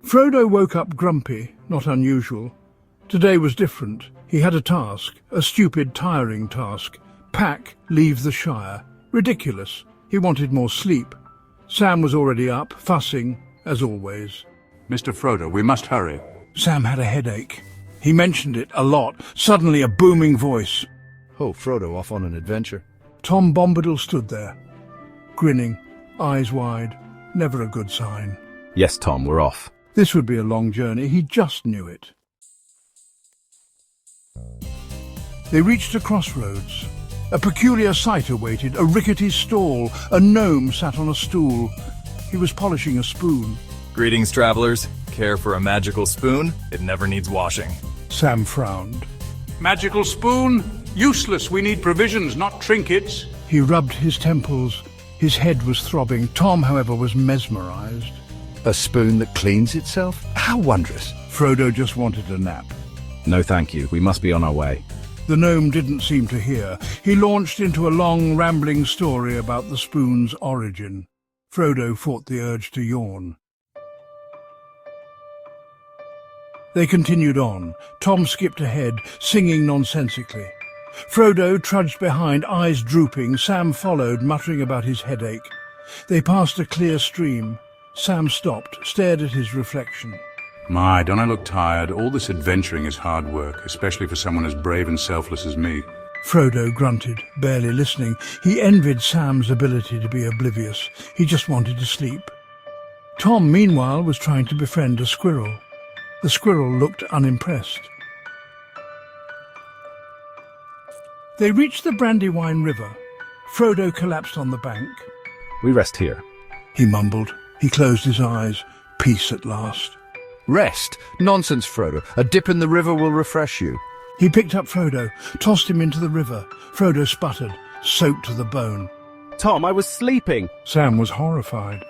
Frodo woke up grumpy, not unusual. Today was different. He had a task, a stupid, tiring task. Pack, leave the Shire. Ridiculous. He wanted more sleep. Sam was already up, fussing, as always. Mr. Frodo, we must hurry. Sam had a headache. He mentioned it a lot. Suddenly a booming voice. Oh, Frodo off on an adventure. Tom Bombadil stood there, grinning, eyes wide. Never a good sign. Yes, Tom, we're off. This would be a long journey. He just knew it. They reached a crossroads. A peculiar sight awaited, a rickety stall. A gnome sat on a stool. He was polishing a spoon. Greetings, travelers. Care for a magical spoon? It never needs washing. Sam frowned. Magical spoon? Useless. We need provisions, not trinkets. He rubbed his temples. His head was throbbing. Tom, however, was mesmerized. A spoon that cleans itself? How wondrous. Frodo just wanted a nap. No, thank you. We must be on our way. The gnome didn't seem to hear. He launched into a long, rambling story about the spoon's origin. Frodo fought the urge to yawn. They continued on. Tom skipped ahead, singing nonsensically. Frodo trudged behind, eyes drooping. Sam followed, muttering about his headache. They passed a clear stream. Sam stopped, stared at his reflection. My, don't I look tired? All this adventuring is hard work, especially for someone as brave and selfless as me. Frodo grunted, barely listening. He envied Sam's ability to be oblivious. He just wanted to sleep. Tom, meanwhile, was trying to befriend a squirrel. The squirrel looked unimpressed. They reached the Brandywine River. Frodo collapsed on the bank. We rest here. He mumbled. He closed his eyes. Peace at last. Rest? Nonsense, Frodo. A dip in the river will refresh you. He picked up Frodo, tossed him into the river. Frodo sputtered, soaked to the bone. Tom, I was sleeping. Sam was horrified.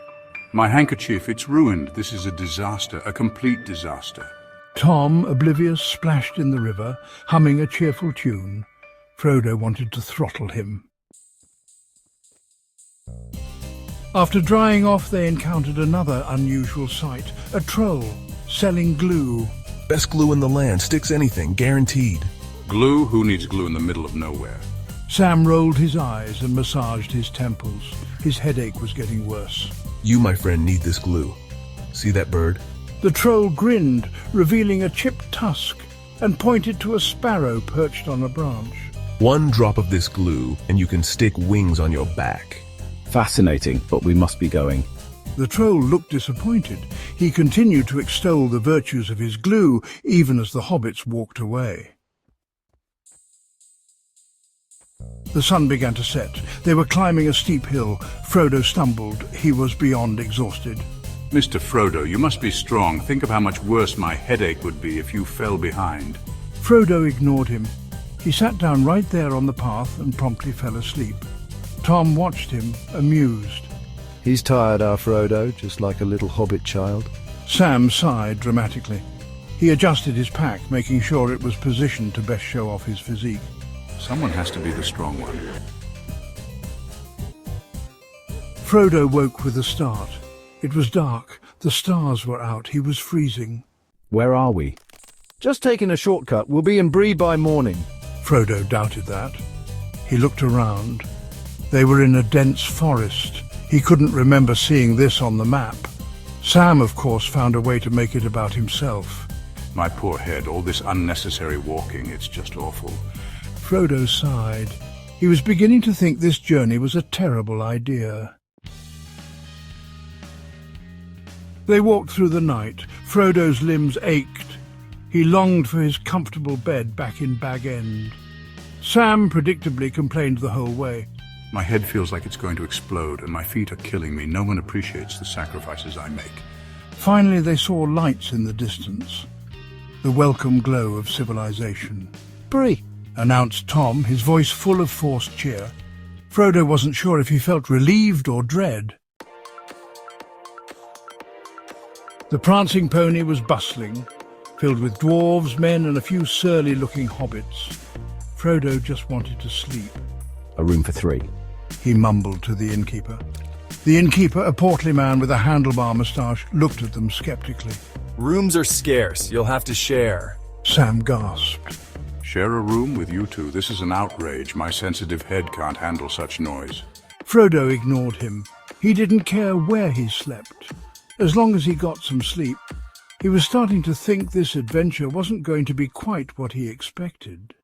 My handkerchief, it's ruined. This is a disaster, a complete disaster. Tom, oblivious, splashed in the river, humming a cheerful tune. Frodo wanted to throttle him. After drying off, they encountered another unusual sight. A troll, selling glue. Best glue in the land, sticks anything, guaranteed. Glue? Who needs glue in the middle of nowhere? Sam rolled his eyes and massaged his temples. His headache was getting worse. You, my friend, need this glue. See that bird? The troll grinned, revealing a chipped tusk, and pointed to a sparrow perched on a branch. One drop of this glue, and you can stick wings on your back. Fascinating, but we must be going. The troll looked disappointed. He continued to extol the virtues of his glue, even as the hobbits walked away. The sun began to set. They were climbing a steep hill. Frodo stumbled. He was beyond exhausted. Mr. Frodo, you must be strong. Think of how much worse my headache would be if you fell behind. Frodo ignored him. He sat down right there on the path and promptly fell asleep. Tom watched him, amused. He's tired, our Frodo, just like a little hobbit child. Sam sighed dramatically. He adjusted his pack, making sure it was positioned to best show off his physique. Someone has to be the strong one. Frodo woke with a start. It was dark. The stars were out. He was freezing. Where are we? Just taking a shortcut. We'll be in Bree by morning. Frodo doubted that. He looked around. They were in a dense forest. He couldn't remember seeing this on the map. Sam, of course, found a way to make it about himself. My poor head, all this unnecessary walking, it's just awful. Frodo sighed. He was beginning to think this journey was a terrible idea. They walked through the night. Frodo's limbs ached. He longed for his comfortable bed back in Bag End. Sam predictably complained the whole way. My head feels like it's going to explode, and my feet are killing me. No one appreciates the sacrifices I make. Finally, they saw lights in the distance. The welcome glow of civilization. Bree, announced Tom, his voice full of forced cheer. Frodo wasn't sure if he felt relieved or dread. The prancing pony was bustling, filled with dwarves, men, and a few surly-looking hobbits. Frodo just wanted to sleep. A room for 3. He mumbled to the innkeeper. The innkeeper, a portly man with a handlebar moustache, looked at them skeptically. Rooms are scarce. You'll have to share. Sam gasped. Share a room with you two? This is an outrage. My sensitive head can't handle such noise. Frodo ignored him. He didn't care where he slept, as long as he got some sleep. He was starting to think this adventure wasn't going to be quite what he expected.